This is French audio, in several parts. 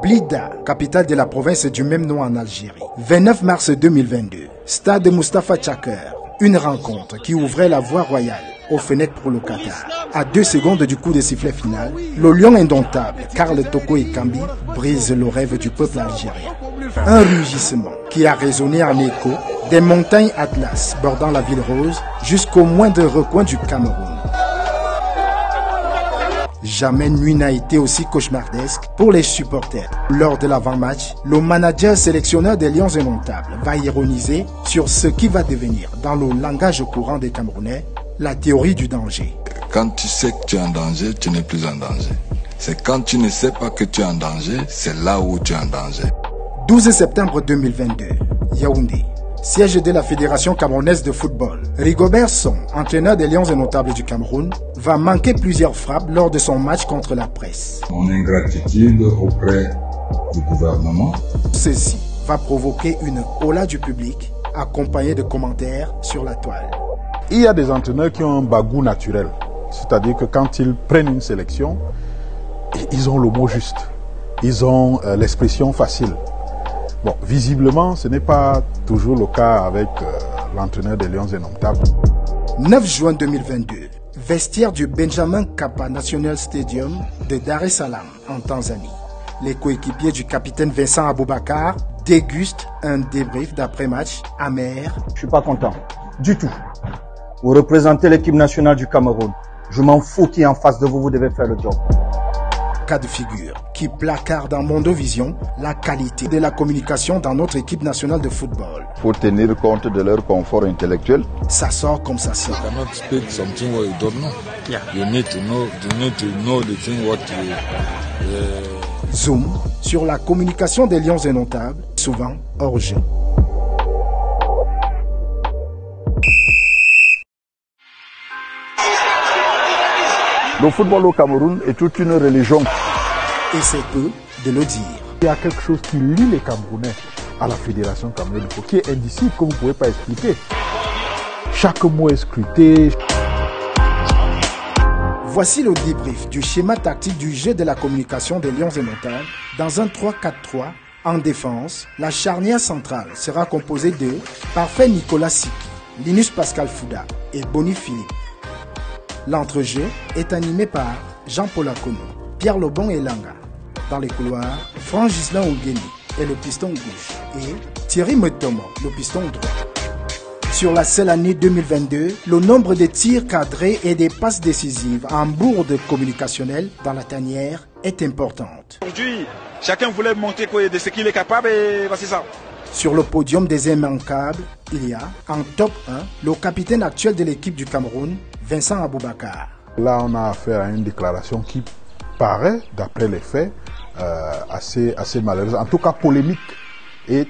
Blida, capitale de la province du même nom en Algérie. 29 mars 2022, stade Moustapha Tchaker. Une rencontre qui ouvrait la voie royale aux fenêtres pour le Qatar. À 2 secondes du coup de sifflet final, le lion indomptable, Karl Toko Ekambi, brise le rêve du peuple algérien. Un rugissement qui a résonné en écho des montagnes Atlas bordant la ville rose jusqu'au moindre recoin du Cameroun. Jamais nuit n'a été aussi cauchemardesque pour les supporters. Lors de l'avant-match, le manager sélectionneur des Lions indomptables va ironiser sur ce qui va devenir, dans le langage courant des Camerounais, la théorie du danger. Quand tu sais que tu es en danger, tu n'es plus en danger. C'est quand tu ne sais pas que tu es en danger, c'est là où tu es en danger. 12 septembre 2022, Yaoundé. Siège de la Fédération camerounaise de football. Rigobert Song, entraîneur des Lions indomptables du Cameroun, va manquer plusieurs frappes lors de son match contre la presse. Mon ingratitude auprès du gouvernement. Ceci va provoquer une hola du public, accompagnée de commentaires sur la toile. Il y a des entraîneurs qui ont un bagou naturel. C'est-à-dire que quand ils prennent une sélection, ils ont le mot juste. Ils ont l'expression facile. Bon, visiblement, ce n'est pas toujours le cas avec l'entraîneur des Lions indomptables. 9 juin 2022, vestiaire du Benjamin Kappa National Stadium de Dar es Salaam, en Tanzanie. Les coéquipiers du capitaine Vincent Aboubakar dégustent un débrief d'après-match amer. Je ne suis pas content, du tout. Vous représentez l'équipe nationale du Cameroun. Je m'en fous qui est en face de vous, vous devez faire le job. Cas de figure qui placarde dans Mondovision la qualité de la communication dans notre équipe nationale de football. Pour tenir compte de leur confort intellectuel. Ça sort comme ça sort. You cannot speak something what you don't know. Yeah. You need to know the thing what you... Zoom sur la communication des Lions indomptables, souvent hors jeu. Le football au Cameroun est toute une religion. Et c'est peu de le dire. Il y a quelque chose qui lie les Camerounais à la Fédération camerounaise de football, qui est indicible, que vous ne pouvez pas expliquer. Chaque mot est scruté. Voici le débrief du schéma tactique du jeu de la communication des Lions indomptables. Dans un 3-4-3, en défense, la charnière centrale sera composée de Parfait Nicolas Siki, Linus Pascal Fouda et Boni Philippe. L'entrejeu est animé par Jean-Paul Akono, Pierre Lobon et Langa. Dans les couloirs, Franck Gislain Ogueni est le piston gauche et Thierry Motomo, le piston droit. Sur la seule année 2022, le nombre de tirs cadrés et des passes décisives en bourde communicationnelle dans la tanière est importante. Aujourd'hui, chacun voulait montrer de ce qu'il est capable et voici ça. Sur le podium des immanquables, il y a en top 1 le capitaine actuel de l'équipe du Cameroun, Vincent Aboubakar. Là, on a affaire à une déclaration qui paraît, d'après les faits, assez malheureuse, en tout cas polémique. Et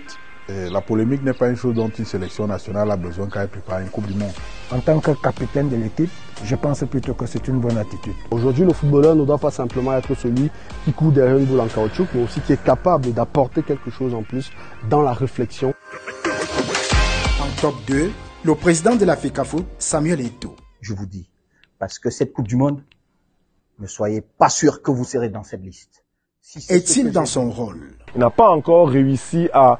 la polémique n'est pas une chose dont une sélection nationale a besoin quand elle prépare une Coupe du Monde. En tant que capitaine de l'équipe, je pense plutôt que c'est une bonne attitude. Aujourd'hui, le footballeur ne doit pas simplement être celui qui court derrière une boule en caoutchouc, mais aussi qui est capable d'apporter quelque chose en plus dans la réflexion. En top 2, le président de la FECAFOOT, Samuel Eto'o. Je vous dis, parce que cette Coupe du Monde, ne soyez pas sûr que vous serez dans cette liste. Si est-il dans son rôle? Il n'a pas encore réussi à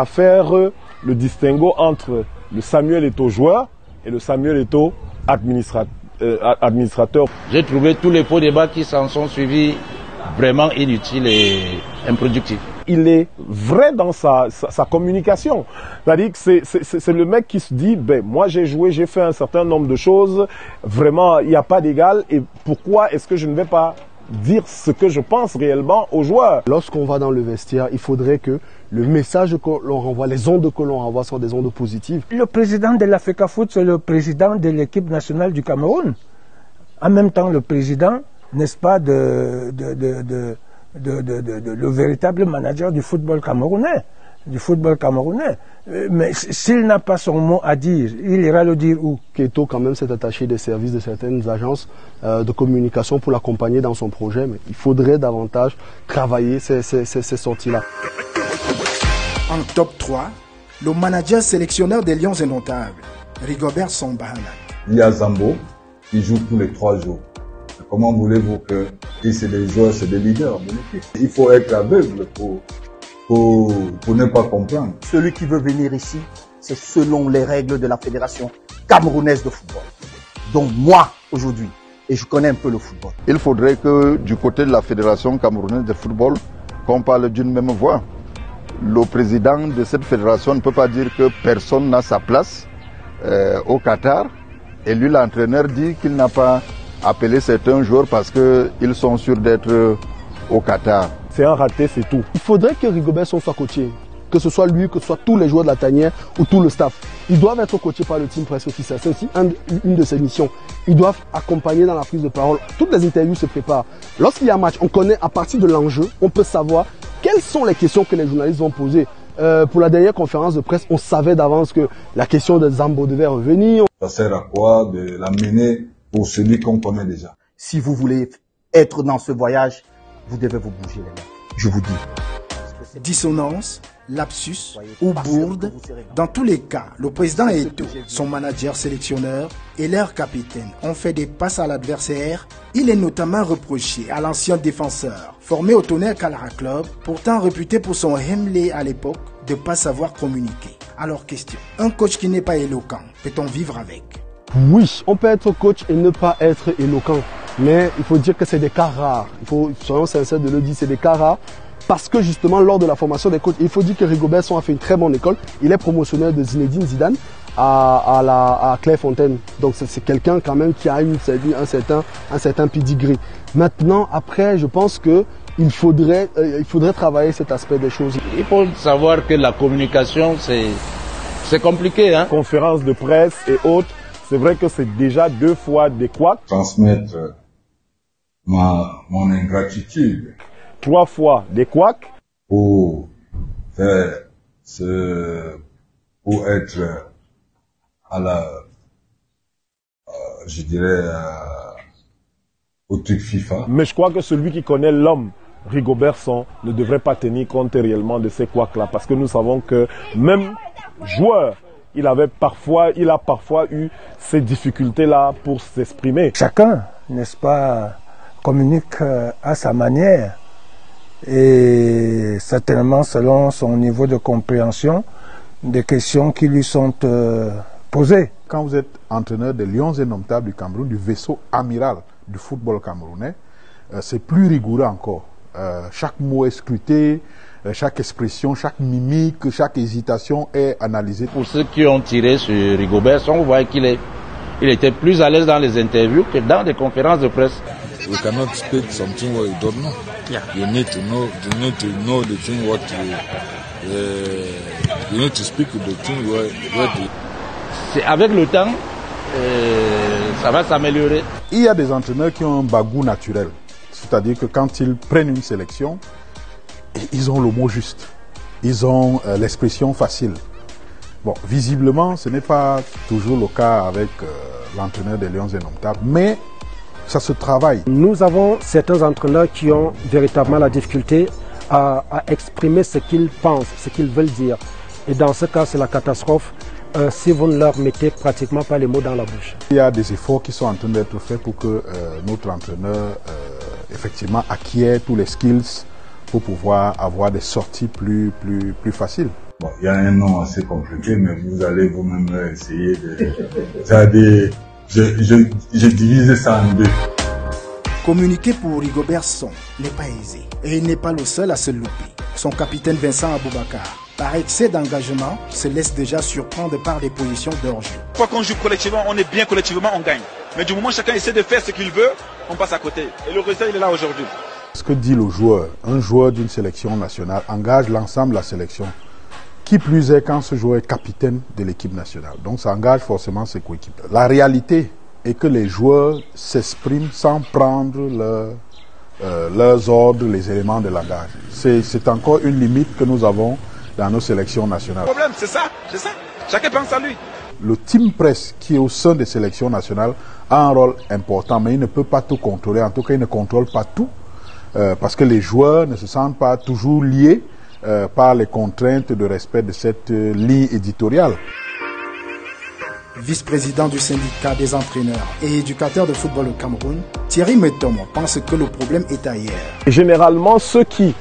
faire le distinguo entre le Samuel Eto'o joueur et le Samuel Eto'o administrateur. J'ai trouvé tous les faux débats qui s'en sont suivis vraiment inutiles et improductifs. Il est vrai dans sa communication. C'est-à-dire que c'est le mec qui se dit, ben moi j'ai joué, j'ai fait un certain nombre de choses, vraiment il n'y a pas d'égal, et pourquoi est-ce que je ne vais pas dire ce que je pense réellement aux joueurs? Lorsqu'on va dans le vestiaire, il faudrait que le message que l'on renvoie, les ondes que l'on renvoie sont des ondes positives. Le président de la FECAFOOT, c'est le président de l'équipe nationale du Cameroun. En même temps, le président, n'est-ce pas, le véritable manager du football camerounais. Mais s'il n'a pas son mot à dire, il ira le dire où? Eto'o quand même s'est attaché des services de certaines agences de communication pour l'accompagner dans son projet, mais il faudrait davantage travailler ces sorties-là. En top 3, le manager sélectionneur des Lions indomptables, Rigobert Song. Il y a Zambo qui joue tous les 3 jours. comment voulez-vous que... Et c'est des joueurs, c'est des leaders de l'équipe. Il faut être aveugle pour ne pas comprendre. Celui qui veut venir ici, c'est selon les règles de la Fédération camerounaise de football. Donc moi, aujourd'hui, et je connais un peu le football. Il faudrait que du côté de la Fédération camerounaise de football, qu'on parle d'une même voix. Le président de cette fédération ne peut pas dire que personne n'a sa place au Qatar. Et lui, l'entraîneur, dit qu'il n'a pas appelé certains joueurs parce qu'ils sont sûrs d'être au Qatar. C'est un raté, c'est tout. Il faudrait que Rigobert soit coaché. Que ce soit lui, que ce soit tous les joueurs de la tanière ou tout le staff. Ils doivent être coachés par le team presse officiel. C'est aussi une de ses missions. Ils doivent accompagner dans la prise de parole. Toutes les interviews se préparent. Lorsqu'il y a un match, on connaît à partir de l'enjeu, on peut savoir quelles sont les questions que les journalistes vont poser. Pour la dernière conférence de presse, on savait d'avance que la question de Zambo devait revenir. Ça sert à quoi de l'amener pour celui qu'on connaît déjà? Si vous voulez être dans ce voyage, vous devez vous bouger, les gars. Je vous dis. Dissonance, lapsus ou bourde, dans tous les cas, le président Eto'o, son manager sélectionneur et leur capitaine ont fait des passes à l'adversaire. Il est notamment reproché à l'ancien défenseur, formé au Tonnerre Calara Club, pourtant réputé pour son Hemley à l'époque, de ne pas savoir communiquer. Alors question, un coach qui n'est pas éloquent, peut-on vivre avec? Oui, on peut être coach et ne pas être éloquent. Mais il faut dire que c'est des cas rares. Il faut, soyons sincères de le dire, c'est des cas rares. Parce que justement, lors de la formation des coachs, il faut dire que Rigobert a fait une très bonne école. Il est promotionnaire de Zinedine Zidane à Clairefontaine. Donc c'est quelqu'un quand même qui a un certain pedigree. Maintenant, après, je pense que il faudrait travailler cet aspect des choses. Il faut savoir que la communication, c'est compliqué. Hein? Conférences de presse et autres, c'est vrai que c'est déjà 2 fois des couacs. Transmettre mon ingratitude. 3 fois des couacs. Pour faire pour être à la, je dirais, au truc FIFA. Mais je crois que celui qui connaît l'homme, Rigobert Song, ne devrait pas tenir compte réellement de ces couacs-là. Parce que nous savons que même joueur, il a parfois eu ces difficultés-là pour s'exprimer. Chacun, n'est-ce pas, communique à sa manière. Et certainement selon son niveau de compréhension des questions qui lui sont posées. Quand vous êtes entraîneur des Lions Indomptables du Cameroun, du vaisseau amiral du football camerounais, c'est plus rigoureux encore. Chaque mot est scruté, chaque expression, chaque mimique, chaque hésitation est analysée. Pour ceux qui ont tiré sur Rigobert, on voit qu'il était plus à l'aise dans les interviews que dans les conférences de presse. We cannot speak something what you don't know. Yeah. You need to know the thing what you need to speak the thing what C'est avec le temps, ça va s'améliorer. Il y a des entraîneurs qui ont un bagou naturel. C'est-à-dire que quand ils prennent une sélection, ils ont le mot juste. Ils ont l'expression facile. Bon, visiblement, ce n'est pas toujours le cas avec l'entraîneur des Lions Indomptables, mais ça se travaille. Nous avons certains entraîneurs qui ont véritablement la difficulté à exprimer ce qu'ils pensent, ce qu'ils veulent dire. Et dans ce cas, c'est la catastrophe si vous ne leur mettez pratiquement pas les mots dans la bouche. Il y a des efforts qui sont en train d'être faits pour que notre entraîneur effectivement acquiert tous les skills pour pouvoir avoir des sorties plus faciles. Bon, il y a un nom assez compliqué, mais vous allez vous-même essayer de... C'est-à-dire, j'ai divisé ça en 2. Communiquer pour Rigobert Song n'est pas aisé. Et il n'est pas le seul à se louper. Son capitaine Vincent Aboubakar, par excès d'engagement, se laisse déjà surprendre par des positions d'orgie. Quoi qu'on joue collectivement, on est bien collectivement, on gagne. Mais du moment où chacun essaie de faire ce qu'il veut, on passe à côté. Et le résultat, il est là aujourd'hui. Ce que dit le joueur, un joueur d'une sélection nationale engage l'ensemble de la sélection. Qui plus est quand ce joueur est capitaine de l'équipe nationale. Donc ça engage forcément ses coéquipiers. La réalité est que les joueurs s'expriment sans prendre leurs ordres, les éléments de langage. C'est encore une limite que nous avons dans nos sélections nationales. Le problème, c'est ça. Chacun pense à lui. Le team presse qui est au sein des sélections nationales a un rôle important, mais il ne peut pas tout contrôler. En tout cas, il ne contrôle pas tout, parce que les joueurs ne se sentent pas toujours liés par les contraintes de respect de cette ligne éditoriale. vice-président du syndicat des entraîneurs et éducateurs de football au Cameroun, Thierry Metomo pense que le problème est ailleurs. Généralement, ceux qui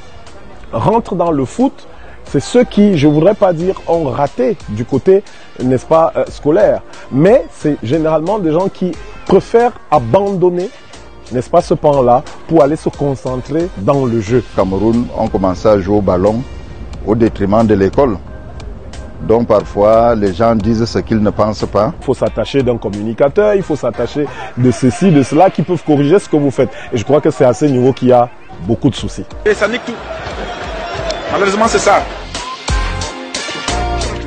rentrent dans le foot, c'est ceux qui, je ne voudrais pas dire, ont raté du côté, n'est-ce pas, scolaire. Mais c'est généralement des gens qui préfèrent abandonner, n'est-ce pas, ce pan-là pour aller se concentrer dans le jeu. Au Cameroun, on commençait à jouer au ballon au détriment de l'école. Donc parfois, les gens disent ce qu'ils ne pensent pas. Il faut s'attacher d'un communicateur, il faut s'attacher de ceci, de cela, qui peuvent corriger ce que vous faites. Et je crois que c'est à ce niveau qu'il y a beaucoup de soucis. Et ça nique tout. Malheureusement, c'est ça.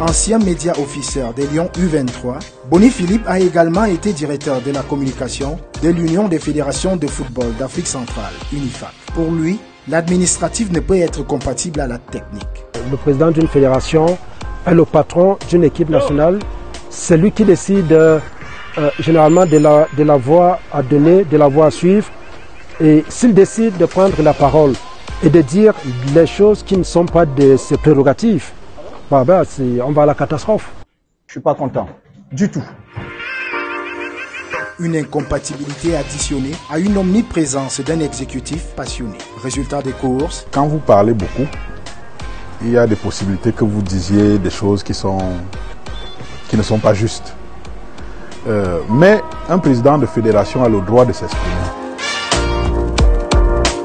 Ancien média officier des Lions U23, Boni Philippe a également été directeur de la communication de l'Union des fédérations de football d'Afrique centrale, UNIFAC. Pour lui, l'administratif ne peut être compatible à la technique. Le président d'une fédération est le patron d'une équipe nationale. C'est lui qui décide généralement de la voie à donner, de la voie à suivre. Et s'il décide de prendre la parole et de dire les choses qui ne sont pas de ses prérogatives, on va à la catastrophe. Je ne suis pas content du tout. Une incompatibilité additionnée à une omniprésence d'un exécutif passionné. Résultat des courses. Quand vous parlez beaucoup, il y a des possibilités que vous disiez des choses qui ne sont pas justes. Mais un président de fédération a le droit de s'exprimer.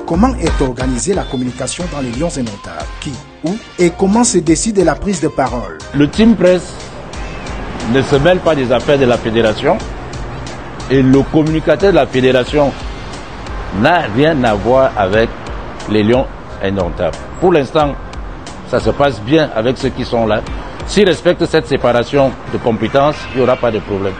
Comment est organisée la communication dans les Lions indomptables? Qui, où et comment se décide la prise de parole? Le team presse ne se mêle pas des affaires de la fédération et le communicateur de la fédération n'a rien à voir avec les Lions indomptables. Pour l'instant, ça se passe bien avec ceux qui sont là. S'ils respectent cette séparation de compétences, il n'y aura pas de problème.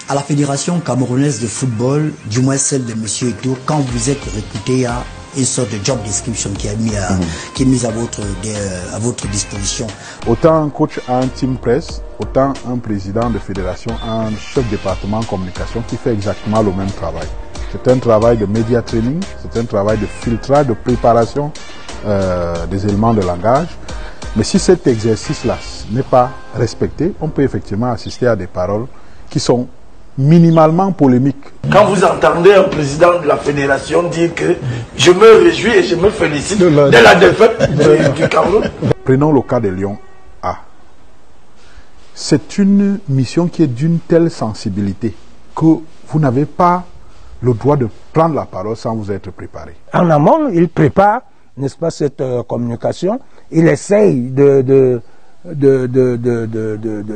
À la Fédération camerounaise de football, du moins celle de M. Eto'o, quand vous êtes recruté, il y a une sorte de job description qui est mise à votre disposition. Autant un coach a un team press, autant un président de fédération a un chef département communication qui fait exactement le même travail. C'est un travail de media training, c'est un travail de filtrage, de préparation des éléments de langage. Mais si cet exercice-là n'est pas respecté, on peut effectivement assister à des paroles qui sont minimalement polémiques. Quand vous entendez un président de la fédération dire que je me réjouis et je me félicite de la défaite du Cameroun. Prenons le cas des Lions A. C'est une mission qui est d'une telle sensibilité que vous n'avez pas le droit de prendre la parole sans vous être préparé. En amont, il prépare, n'est-ce pas, cette communication. Il essaye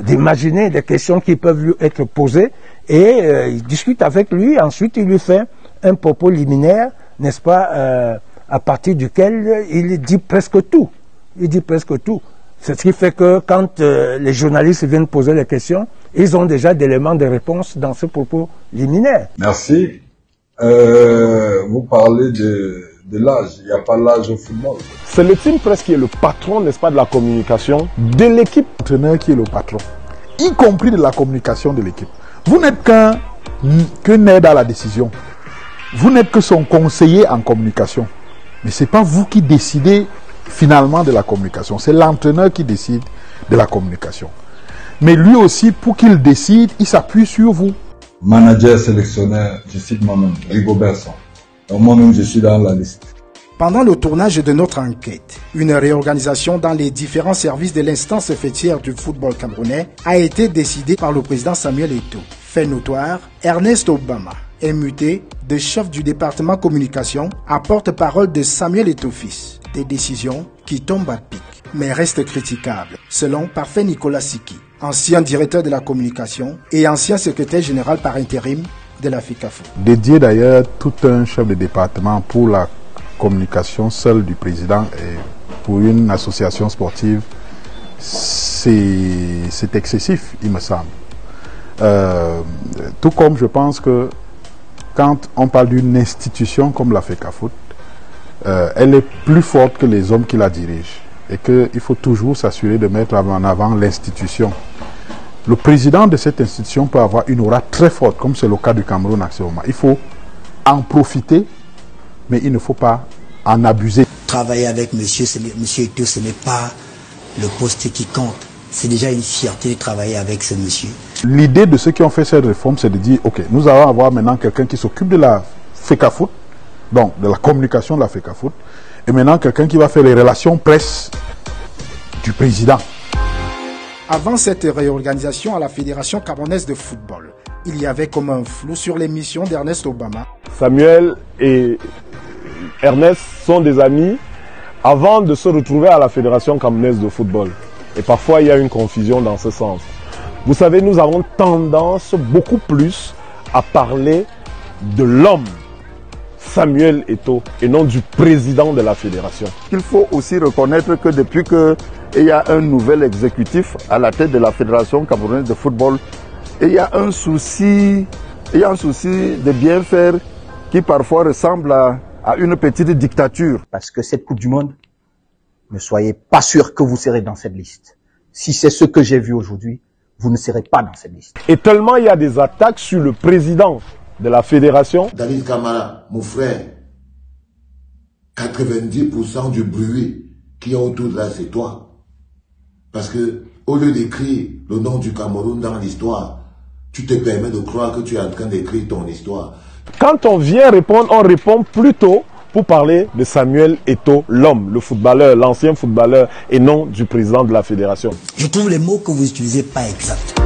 d'imaginer des questions qui peuvent lui être posées et il discute avec lui. Ensuite, il lui fait un propos liminaire, n'est-ce pas, à partir duquel il dit presque tout. Il dit presque tout. C'est ce qui fait que quand les journalistes viennent poser les questions, ils ont déjà des éléments de réponse dans ce propos liminaire. Merci. Vous parlez de l'âge. Il n'y a pas l'âge au football. C'est le team presse qui est le patron, n'est-ce pas, de la communication de l'équipe. L'entraîneur qui est le patron, y compris de la communication de l'équipe. Vous n'êtes qu'un aide à la décision. Vous n'êtes que son conseiller en communication. Mais ce n'est pas vous qui décidez finalement de la communication. C'est l'entraîneur qui décide de la communication. Mais lui aussi, pour qu'il décide, il s'appuie sur vous. Manager, sélectionneur, je cite moi-même, Rigobert Song. Donc moi-même, je suis dans la liste. Pendant le tournage de notre enquête, une réorganisation dans les différents services de l'instance fêtière du football camerounais a été décidée par le président Samuel Eto'o. Fait notoire, Ernest Obama est muté de chef du département communication à porte-parole de Samuel Eto'o fils. Des décisions qui tombent à pic, mais restent critiquables, selon Parfait Nicolas Siki, ancien directeur de la communication et ancien secrétaire général par intérim de la FECAFOOT. Dédié d'ailleurs tout un chef de département pour la communication seule du président et pour une association sportive, c'est excessif, il me semble. Tout comme je pense que quand on parle d'une institution comme la FECAFOOT, elle est plus forte que les hommes qui la dirigent et qu'il faut toujours s'assurer de mettre en avant l'institution. Le président de cette institution peut avoir une aura très forte, comme c'est le cas du Cameroun actuellement. Il faut en profiter, mais il ne faut pas en abuser. Travailler avec monsieur Eto'o, ce n'est pas le poste qui compte. C'est déjà une fierté de travailler avec ce monsieur. L'idée de ceux qui ont fait cette réforme, c'est de dire, ok, nous allons avoir maintenant quelqu'un qui s'occupe de la FECAFOOT, donc de la communication de la FECAFOOT, et maintenant quelqu'un qui va faire les relations presse du président. Avant cette réorganisation à la Fédération camerounaise de football, il y avait comme un flou sur les missions d'Ernest Obama. Samuel et Ernest sont des amis avant de se retrouver à la Fédération camerounaise de football. Et parfois, il y a une confusion dans ce sens. Vous savez, nous avons tendance beaucoup plus à parler de l'homme, Samuel Eto'o, et non du président de la fédération. Il faut aussi reconnaître que depuis qu'il y a un nouvel exécutif à la tête de la Fédération camerounaise de football, il y a un souci de bien faire qui parfois ressemble à une petite dictature. Parce que cette Coupe du Monde, ne soyez pas sûr que vous serez dans cette liste. Si c'est ce que j'ai vu aujourd'hui, vous ne serez pas dans cette liste. Et tellement il y a des attaques sur le président de la fédération. David Camara, mon frère, 90% du bruit qui est autour de là, c'est toi. Parce que, au lieu d'écrire le nom du Cameroun dans l'histoire, tu te permets de croire que tu es en train d'écrire ton histoire. Quand on vient répondre, on répond plutôt pour parler de Samuel Eto'o, l'homme, le footballeur, l'ancien footballeur, et non du président de la fédération. Je trouve les mots que vous utilisez pas exacts.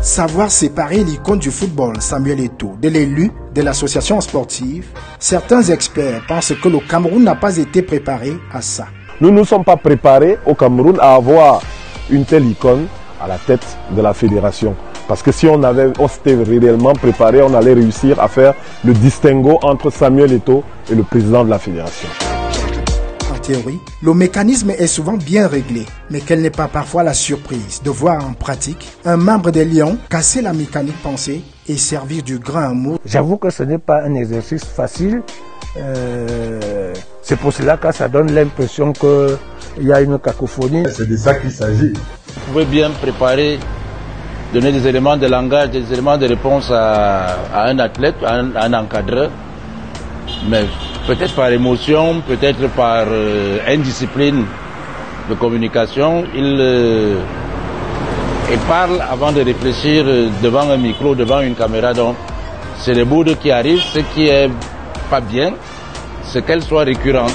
Savoir séparer l'icône du football, Samuel Eto'o, de l'élu de l'association sportive, certains experts pensent que le Cameroun n'a pas été préparé à ça. Nous ne sommes pas préparés au Cameroun à avoir une telle icône à la tête de la fédération. Parce que si on s'était réellement préparé, on allait réussir à faire le distinguo entre Samuel Eto'o et le président de la fédération. En théorie, le mécanisme est souvent bien réglé, mais quelle n'est pas parfois la surprise de voir en pratique un membre des Lions casser la mécanique pensée et servir du grain à moudre. J'avoue que ce n'est pas un exercice facile. C'est pour cela que ça donne l'impression qu'il y a une cacophonie. C'est de ça qu'il s'agit. Vous pouvez bien préparer, donner des éléments de langage, des éléments de réponse à un athlète, à un encadreur, mais peut-être par émotion, peut-être par indiscipline de communication, il parle avant de réfléchir devant un micro, devant une caméra. Donc c'est les boudes qui arrivent. Ce qui est pas bien, c'est qu'elles soient récurrentes.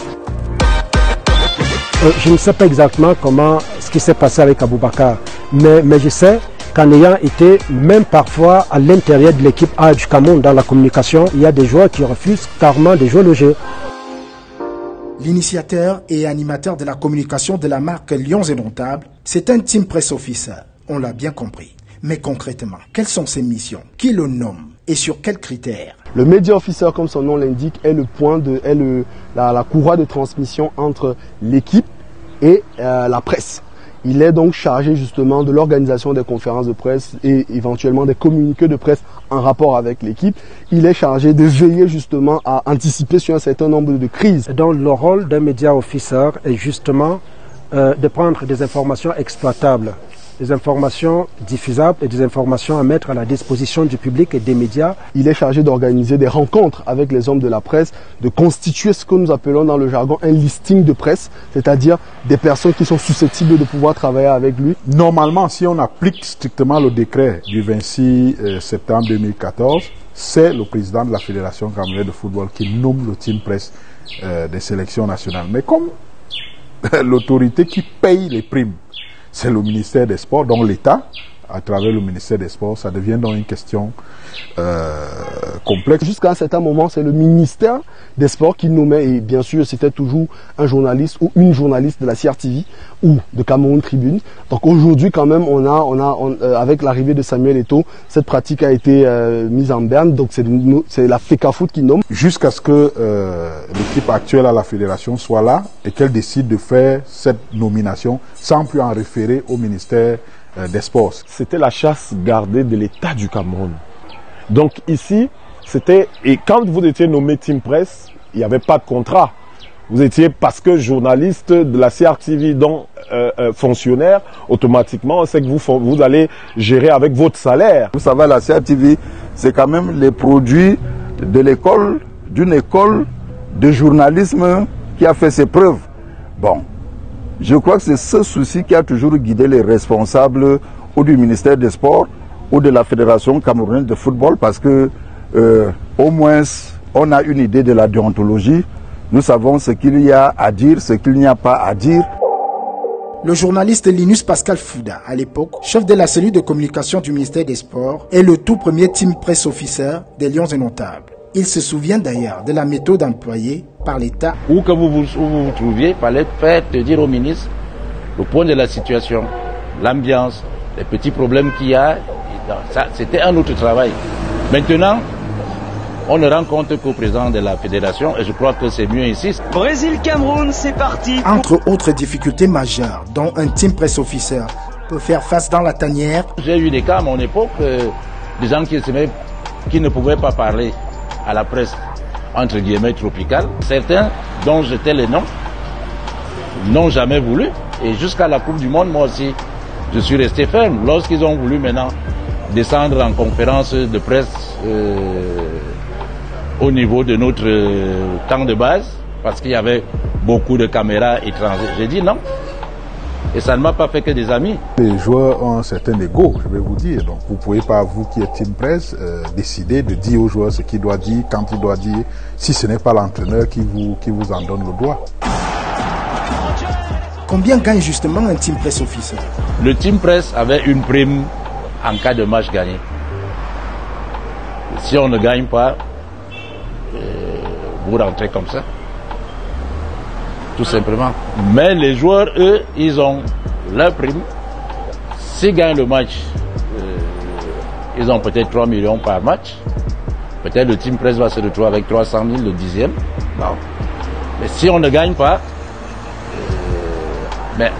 Je ne sais pas exactement ce qui s'est passé avec Aboubakar, mais je sais qu'en ayant été même parfois à l'intérieur de l'équipe A du Cameroun dans la communication, il y a des joueurs qui refusent carrément de jouer le jeu. L'initiateur et animateur de la communication de la marque Lions Indomptables, c'est un team press officer, on l'a bien compris. Mais concrètement, quelles sont ses missions? Qui le nomme? Et sur quels critères? Le média officer, comme son nom l'indique, est la courroie de transmission entre l'équipe et la presse. Il est donc chargé justement de l'organisation des conférences de presse et éventuellement des communiqués de presse en rapport avec l'équipe. Il est chargé de veiller justement à anticiper sur un certain nombre de crises. Donc le rôle d'un média officer est justement de prendre des informations exploitables, des informations diffusables et des informations à mettre à la disposition du public et des médias. Il est chargé d'organiser des rencontres avec les hommes de la presse, de constituer ce que nous appelons dans le jargon un listing de presse, c'est-à-dire des personnes qui sont susceptibles de pouvoir travailler avec lui. Normalement, si on applique strictement le décret du 26 septembre 2014, c'est le président de la Fédération camerounaise de football qui nomme le team presse des sélections nationales. Mais comme l'autorité qui paye les primes, c'est le ministère des Sports, donc l'État, à travers le ministère des Sports, ça devient donc une question complexe. Jusqu'à un certain moment, c'est le ministère des Sports qui nommait, et bien sûr, c'était toujours un journaliste ou une journaliste de la CRTV ou de Cameroun Tribune. Donc aujourd'hui, quand même, avec l'arrivée de Samuel Eto'o, cette pratique a été mise en berne. Donc c'est la FECAFOOT qui nomme. Jusqu'à ce que l'équipe actuelle à la fédération soit là et qu'elle décide de faire cette nomination sans plus en référer au ministère des Sports. C'était la chasse gardée de l'État du Cameroun. Donc ici, et quand vous étiez nommé Team Press, il n'y avait pas de contrat. Vous étiez, parce que journaliste de la CRTV, donc fonctionnaire, automatiquement, on sait que vous allez gérer avec votre salaire. Vous savez, la CRTV, c'est quand même les produits de l'école, d'une école de journalisme qui a fait ses preuves. Bon, je crois que c'est ce souci qui a toujours guidé les responsables ou du ministère des Sports ou de la Fédération camerounaise de football, parce que au moins on a une idée de la déontologie. Nous savons ce qu'il y a à dire, ce qu'il n'y a pas à dire. Le journaliste Linus Pascal Fouda, à l'époque, chef de la cellule de communication du ministère des Sports, est le tout premier team press officer des Lions Indomptables. Il se souvient d'ailleurs de la méthode employée par l'État. Où que vous vous trouviez, il fallait faire te dire au ministre le point de la situation, l'ambiance, les petits problèmes qu'il y a. C'était un autre travail. Maintenant, on ne rend compte qu'au président de la fédération et je crois que c'est mieux ici. Brésil-Cameroun, c'est parti. Entre autres difficultés majeures dont un team press officer peut faire face dans la tanière. J'ai eu des cas à mon époque, des gens qui ne pouvaient pas parler à la presse entre guillemets tropicale. Certains dont j'étais les noms n'ont jamais voulu et jusqu'à la Coupe du Monde, moi aussi, je suis resté ferme. Lorsqu'ils ont voulu maintenant descendre en conférence de presse au niveau de notre camp de base, parce qu'il y avait beaucoup de caméras étrangères. J'ai dit non. Et ça ne m'a pas fait que des amis. Les joueurs ont un certain ego, je vais vous dire. Donc vous ne pouvez pas, vous qui êtes team presse, décider de dire aux joueurs ce qu'il doit dire, quand il doit dire, si ce n'est pas l'entraîneur qui vous en donne le droit. Combien gagne justement un team press officer? Le team press avait une prime en cas de match gagné. Si on ne gagne pas, vous rentrez comme ça. Tout simplement. Mais les joueurs, eux, ils ont leur prime. S'ils gagnent le match, ils ont peut-être 3 millions par match. Peut-être le team press va se retrouver avec 300 000 le 10e. Non. Mais si on ne gagne pas, mais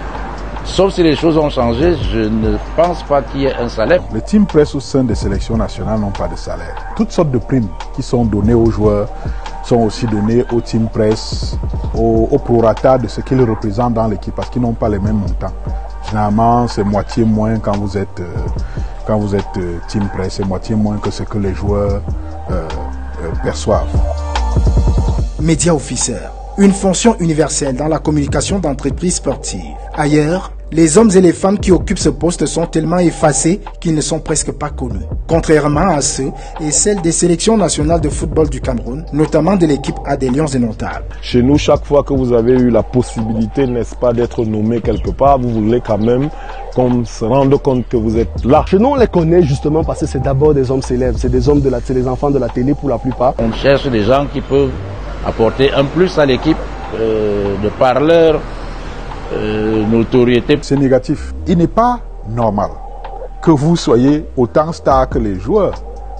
sauf si les choses ont changé, je ne pense pas qu'il y ait un salaire. Les team press au sein des sélections nationales n'ont pas de salaire. Toutes sortes de primes qui sont données aux joueurs sont aussi données au team press, au prorata de ce qu'ils représentent dans l'équipe, parce qu'ils n'ont pas les mêmes montants. Généralement, c'est moitié moins quand vous êtes team press, c'est moitié moins que ce que les joueurs perçoivent. Média officer, une fonction universelle dans la communication d'entreprises sportives. Ailleurs, les hommes et les femmes qui occupent ce poste sont tellement effacés qu'ils ne sont presque pas connus. Contrairement à ceux et celles des sélections nationales de football du Cameroun, notamment de l'équipe A des Lions Indomptables. Chez nous, chaque fois que vous avez eu la possibilité, n'est-ce pas, d'être nommé quelque part, vous voulez quand même qu'on se rende compte que vous êtes là. Chez nous, on les connaît justement parce que c'est d'abord des hommes célèbres, c'est des hommes c'est des enfants de la télé pour la plupart. On cherche des gens qui peuvent apporter un plus à l'équipe de par leur notoriété. C'est négatif. Il n'est pas normal que vous soyez autant star que les joueurs.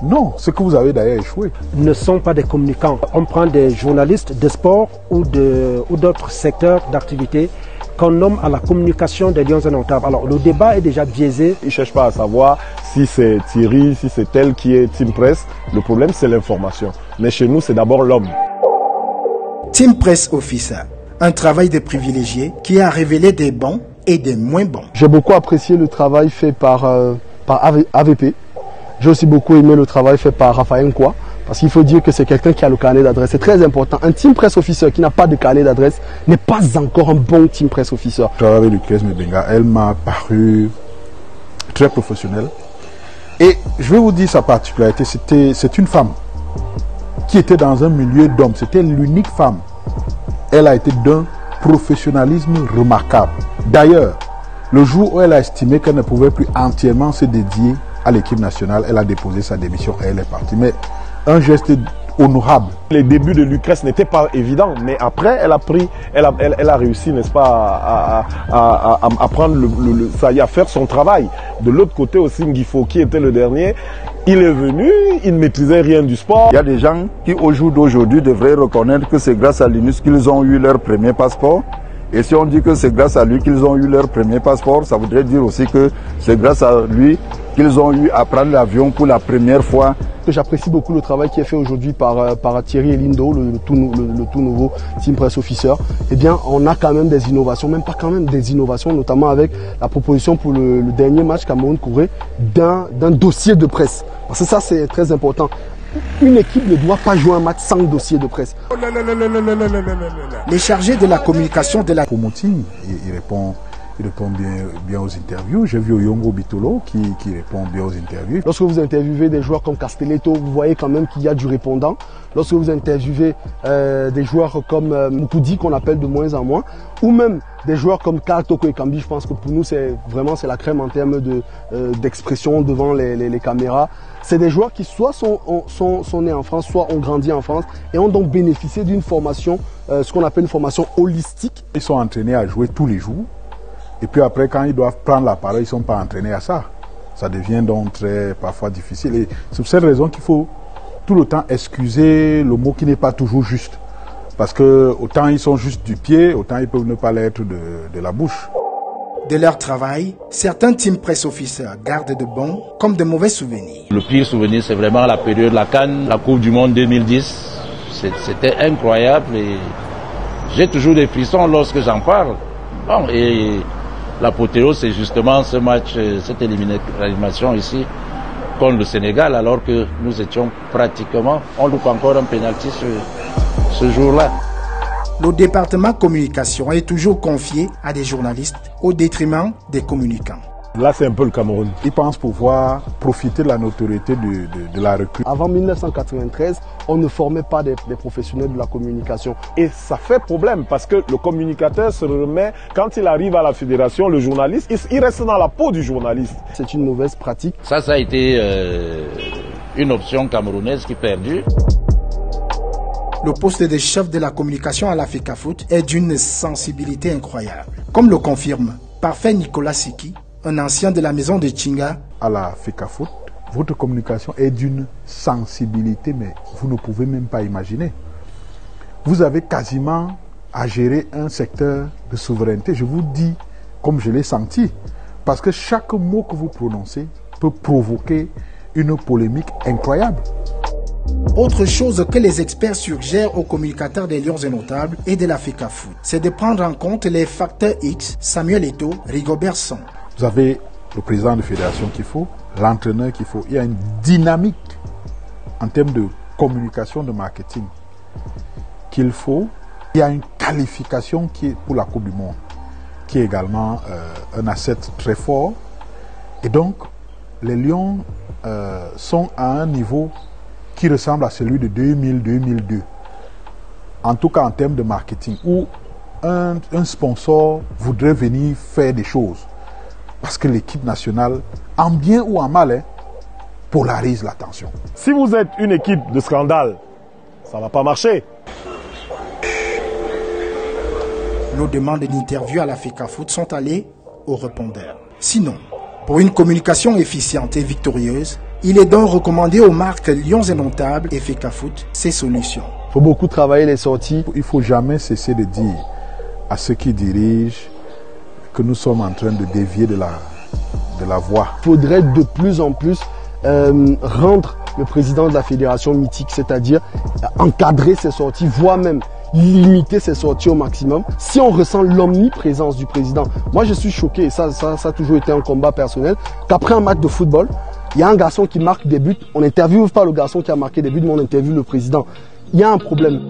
Non, ce que vous avez d'ailleurs échoué. Ils ne sont pas des communicants. On prend des journalistes de sport ou d'autres secteurs d'activité qu'on nomme à la communication des Lions Indomptables. Alors le débat est déjà biaisé. Ils ne cherchent pas à savoir si c'est Thierry, si c'est tel qui est team press. Le problème, c'est l'information. Mais chez nous, c'est d'abord l'homme. Team press officer, un travail de privilégié qui a révélé des bons et des moins bons. J'ai beaucoup apprécié le travail fait par AVP. J'ai aussi beaucoup aimé le travail fait par Raphaël Nkwa. Parce qu'il faut dire que c'est quelqu'un qui a le carnet d'adresse. C'est très important. Un team press officer qui n'a pas de carnet d'adresse n'est pas encore un bon team press officer. Je travaille avec Lucas Mebenga. Elle m'a paru très professionnelle. Et je vais vous dire sa particularité. C'est une femme qui était dans un milieu d'hommes. C'était l'unique femme. Elle a été d'un professionnalisme remarquable. D'ailleurs, le jour où elle a estimé qu'elle ne pouvait plus entièrement se dédier à l'équipe nationale, elle a déposé sa démission et elle est partie. Mais un geste honorable. Les débuts de Lucrèce n'étaient pas évidents, mais après, elle a réussi, n'est-ce pas, à prendre ça y est, à faire son travail. De l'autre côté aussi, Ngifo, qui était le dernier, il est venu, il ne maîtrisait rien du sport. Il y a des gens qui, au jour d'aujourd'hui, devraient reconnaître que c'est grâce à Linus qu'ils ont eu leur premier passeport. Et si on dit que c'est grâce à lui qu'ils ont eu leur premier passeport, ça voudrait dire aussi que c'est grâce à lui qu'ils ont eu à prendre l'avion pour la première fois. J'apprécie beaucoup le travail qui est fait aujourd'hui par Thierry Elindo, le tout nouveau team press officer. Eh bien, on a quand même des innovations, même pas quand même des innovations, notamment avec la proposition pour le dernier match Cameroun-Corée d'un dossier de presse. Parce que ça, c'est très important. Une équipe ne doit pas jouer un match sans dossier de presse. Les chargés de la communication de la... Pomotine, il répond il répond bien aux interviews. J'ai vu Oyongo Bitolo qui répond bien aux interviews. Lorsque vous interviewez des joueurs comme Castelletto, vous voyez quand même qu'il y a du répondant. Lorsque vous interviewez des joueurs comme Moukoudi, qu'on appelle de moins en moins, ou même des joueurs comme Karl Toko Ekambi, je pense que pour nous c'est la crème en termes d'expression devant les caméras. C'est des joueurs qui soit sont nés en France, soit ont grandi en France et ont donc bénéficié d'une formation, ce qu'on appelle une formation holistique. Ils sont entraînés à jouer tous les jours. Et puis après, quand ils doivent prendre la parole, ils ne sont pas entraînés à ça. Ça devient donc parfois difficile. Et c'est pour cette raison qu'il faut tout le temps excuser le mot qui n'est pas toujours juste. Parce que autant ils sont juste du pied, autant ils peuvent ne pas l'être de la bouche. De leur travail, certains team press officers gardent de bons comme de mauvais souvenirs. Le pire souvenir, c'est vraiment la période de la CAN, la Coupe du Monde 2010. C'était incroyable et j'ai toujours des frissons lorsque j'en parle. Bon, et l'apothéose, c'est justement ce match, cette élimination ici contre le Sénégal, alors que nous étions pratiquement, on loupe encore un pénalty ce jour-là. Le département communication est toujours confié à des journalistes au détriment des communicants. Là, c'est un peu le Cameroun. Ils pensent pouvoir profiter de la notoriété de la recrue. Avant 1993, on ne formait pas des professionnels de la communication. Et ça fait problème parce que le communicateur se remet, quand il arrive à la fédération, le journaliste, il reste dans la peau du journaliste. C'est une mauvaise pratique. Ça a été une option camerounaise qui est perdue. Le poste de chef de la communication à la FECAFOOT est d'une sensibilité incroyable. Comme le confirme Parfait Nicolas Siki, un ancien de la maison de Tchinga. À la FECAFOOT, votre communication est d'une sensibilité, mais vous ne pouvez même pas imaginer. Vous avez quasiment à gérer un secteur de souveraineté. Je vous dis, comme je l'ai senti, parce que chaque mot que vous prononcez peut provoquer une polémique incroyable. Autre chose que les experts suggèrent aux communicateurs des Lions Indomptables et de la FECAFOOT, c'est de prendre en compte les facteurs X, Samuel Eto'o, Rigobert Song. Vous avez le président de fédération qu'il faut, l'entraîneur qu'il faut. Il y a une dynamique en termes de communication, de marketing qu'il faut. Il y a une qualification qui est pour la Coupe du Monde, qui est également un asset très fort. Et donc, les Lions sont à un niveau qui ressemble à celui de 2000-2002. En tout cas en termes de marketing, où un sponsor voudrait venir faire des choses. Parce que l'équipe nationale, en bien ou en mal, polarise l'attention. Si vous êtes une équipe de scandale, ça ne va pas marcher. Nos demandes d'interview à la FECAFOOT sont allées au répondeur. Sinon, pour une communication efficiente et victorieuse, il est donc recommandé aux marques Lions Indomptables et FECAFOOT ces solutions. Il faut beaucoup travailler les sorties. Il ne faut jamais cesser de dire à ceux qui dirigent que nous sommes en train de dévier de la voie. Il faudrait de plus en plus rendre le président de la fédération mythique, c'est-à-dire encadrer ses sorties, voire même limiter ses sorties au maximum. Si on ressent l'omniprésence du président, moi je suis choqué, et ça a toujours été un combat personnel, qu'après un match de football, il y a un garçon qui marque des buts, on n'interviewe pas le garçon qui a marqué des buts, mais on interviewe le président. Il y a un problème.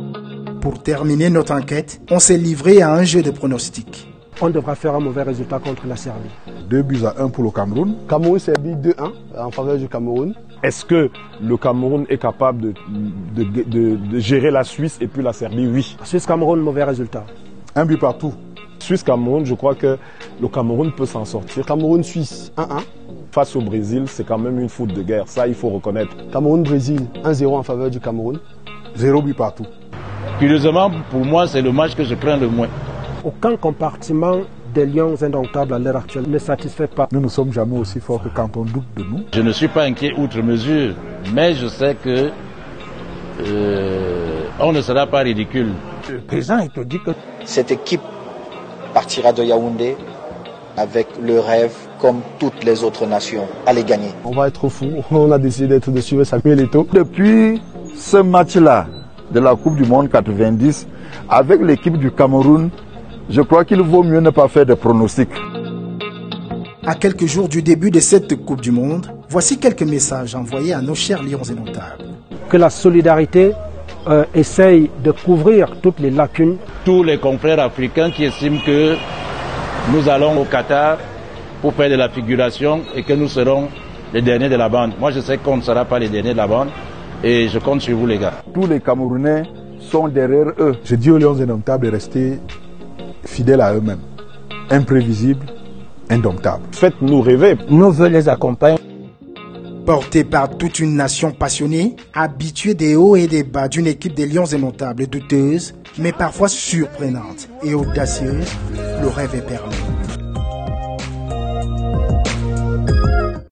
Pour terminer notre enquête, on s'est livré à un jeu de pronostics. On devra faire un mauvais résultat contre la Serbie. 2-1 pour le Cameroun. Cameroun-Serbie 2-1 en faveur du Cameroun. Est-ce que le Cameroun est capable de gérer la Suisse et puis la Serbie? Oui. Suisse-Cameroun, mauvais résultat. 1 but partout. Suisse-Cameroun, je crois que le Cameroun peut s'en sortir. Cameroun-Suisse 1-1. Face au Brésil, c'est quand même une faute de guerre. Ça, il faut reconnaître. Cameroun-Brésil 1-0 en faveur du Cameroun. 0 but partout. Curieusement, pour moi, c'est le match que je crains le moins. Aucun compartiment des Lions Indomptables à l'heure actuelle ne satisfait pas. Nous ne sommes jamais aussi forts que quand on doute de nous. Je ne suis pas inquiet outre mesure, mais je sais que on ne sera pas ridicule. Le président, il te dit que cette équipe partira de Yaoundé avec le rêve, comme toutes les autres nations, à les gagner. On va être fous. On a décidé de suivre Samuel Eto'o. Depuis ce match-là de la Coupe du Monde 90, avec l'équipe du Cameroun, je crois qu'il vaut mieux ne pas faire de pronostics. À quelques jours du début de cette Coupe du Monde, voici quelques messages envoyés à nos chers Lions Indomptables. Que la solidarité essaye de couvrir toutes les lacunes. Tous les confrères africains qui estiment que nous allons au Qatar pour faire de la figuration et que nous serons les derniers de la bande. Moi, je sais qu'on ne sera pas les derniers de la bande et je compte sur vous, les gars. Tous les Camerounais sont derrière eux. Je dis aux Lions indomptables de rester fidèles à eux-mêmes, imprévisibles, indomptables. Faites-nous rêver. Nous voulons les accompagner. Porté par toute une nation passionnée, habituée des hauts et des bas d'une équipe des Lions indomptables douteuse, mais parfois surprenante et audacieuse, le rêve est permis.